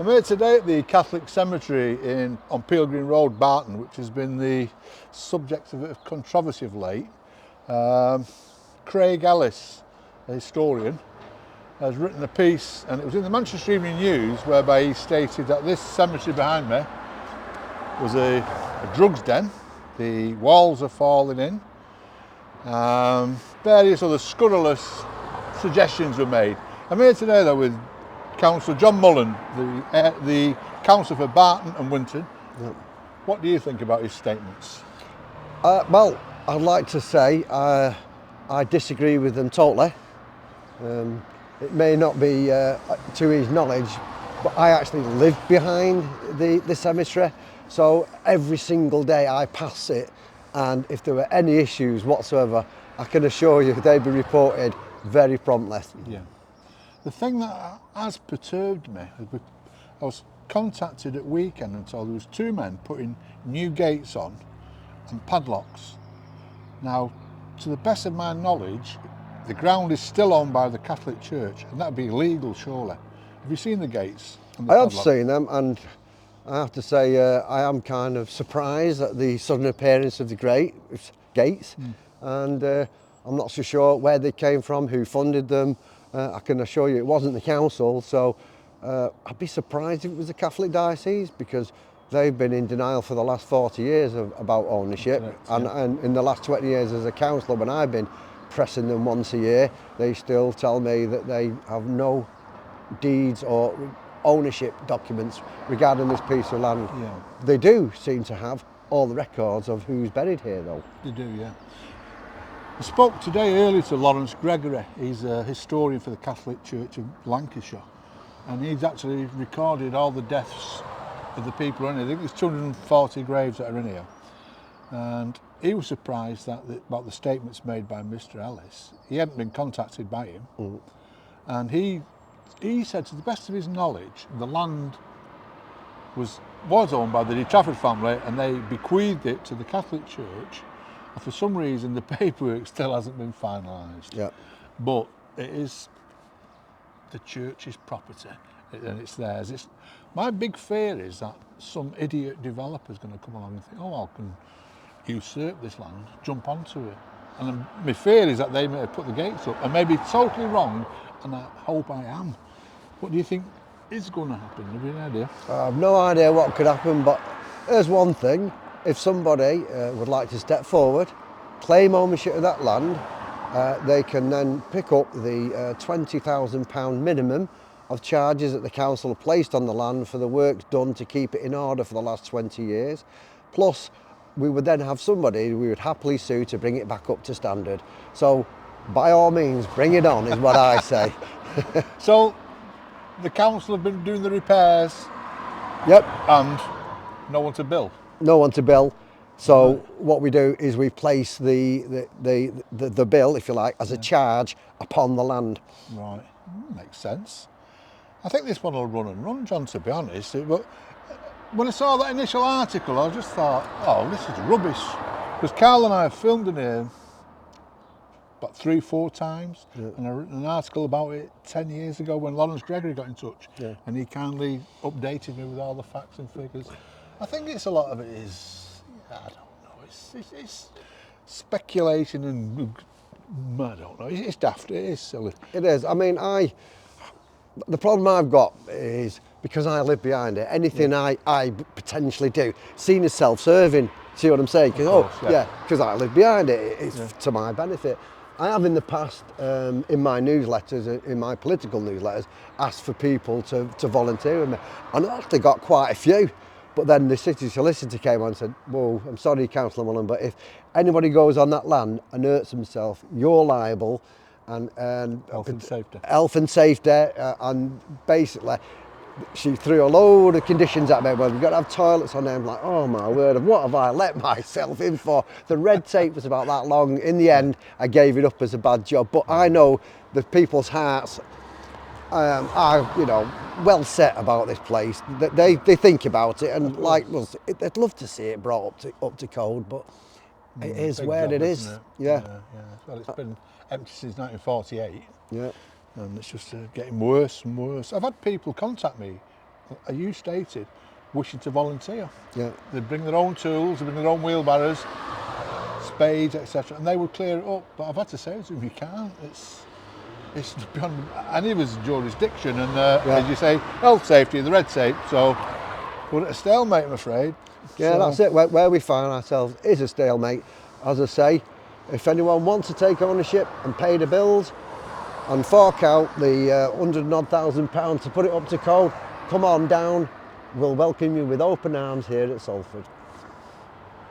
I'm here today at the Catholic Cemetery on Peel Green Road, Barton, which has been the subject of a bit of controversy of late. Craig Ellis, a historian, has written a piece, and it was in the Manchester Evening News, whereby he stated that this cemetery behind me was a drugs den. The walls are falling in. Various other scurrilous suggestions were made. I'm here today though with Councillor Mullen, the councillor for Barton and Winton. Yep. What do you think about his statements? Well, I'd like to say I disagree with them totally. It may not be to his knowledge, but I actually live behind the cemetery, so every single day I pass it, and if there were any issues whatsoever, I can assure you they'd be reported very promptly. Yeah. The thing that has perturbed me, I was contacted at weekend and told there was two men putting new gates on and padlocks. Now, to the best of my knowledge, the ground is still owned by the Catholic Church, and that'd be illegal, surely. Have you seen the gates? And the I have padlock? seen them, and I have to say I am kind of surprised at the sudden appearance of the gates, and I'm not so sure where they came from, who funded them. I can assure you it wasn't the council, so I'd be surprised if it was the Catholic diocese, because they've been in denial for the last 40 years about ownership. Correct, and in the last 20 years as a councillor, when I've been pressing them once a year, they still tell me that they have no deeds or ownership documents regarding this piece of land. Yeah. They do seem to have all the records of who's buried here though. They do, yeah. I spoke today earlier to Lawrence Gregory. He's a historian for the Catholic Church of Lancashire, and he's actually recorded all the deaths of the people in here. I think there's 240 graves that are in here, and he was surprised about the statements made by Mr. Ellis. He hadn't been contacted by him, and he said, to the best of his knowledge, the land was owned by the De Trafford family, and they bequeathed it to the Catholic Church. And for some reason, the paperwork still hasn't been finalised. Yeah. But it is the church's property, and it's theirs. My big fear is that some idiot developer is going to come along and think, oh, I can usurp this land, jump onto it. And my fear is that they may have put the gates up. I may be totally wrong, and I hope I am. What do you think is going to happen? Have you any idea? I have no idea what could happen, but there's one thing. If somebody would like to step forward, claim ownership of that land, they can then pick up the £20,000 minimum of charges that the council have placed on the land for the work done to keep it in order for the last 20 years. Plus, we would then have somebody we would happily sue to bring it back up to standard. So, by all means, bring it on, is what I say. So, the council have been doing the repairs. Yep. And no one to bill. No one to bill. So what we do is we place the bill, if you like, as a charge upon the land. Right, makes sense. I think this one will run and run, John, to be honest. But when I saw that initial article, I just thought, oh, this is rubbish. Because Carl and I have filmed in here about 3-4 times, and I've written an article about it 10 years ago when Lawrence Gregory got in touch, and he kindly updated me with all the facts and figures. I think a lot of it is, I don't know, it's speculation, and I don't know, it's daft, it is silly. It is. I mean, the problem I've got is, because I live behind it, anything I potentially do, seen as self-serving, see what I'm saying? Because I live behind it, it's to my benefit. I have in the past, in my newsletters, in my political newsletters, asked for people to volunteer with me, and I actually got quite a few. But then the city solicitor came on and said, whoa, I'm sorry, Councillor Mullen, but if anybody goes on that land and hurts himself, you're liable. And Health and safety. Health and safety, and basically she threw a load of conditions at me. Well, you've got to have toilets on there. I'm like, oh my word, what have I let myself in for? The red tape was about that long. In the end, I gave it up as a bad job. But I know the people's hearts are, well set about this place. They think about it, and they'd love to see it brought up to code, but it is where it is. Yeah. Well, it's been empty since 1948. Yeah. And it's just getting worse and worse. I've had people contact me you stated, wishing to volunteer. Yeah. They'd bring their own tools, they'd bring their own wheelbarrows, spades, etc., and they would clear it up. But I've had to say to them, you can't. It's beyond any of us jurisdiction, and as you say, health safety, the red tape. So we're at a stalemate, I'm afraid. Yeah, so, that's it. Where we find ourselves is a stalemate. As I say, if anyone wants to take ownership and pay the bills and fork out the £100,000 to put it up to code, come on down. We'll welcome you with open arms here at Salford.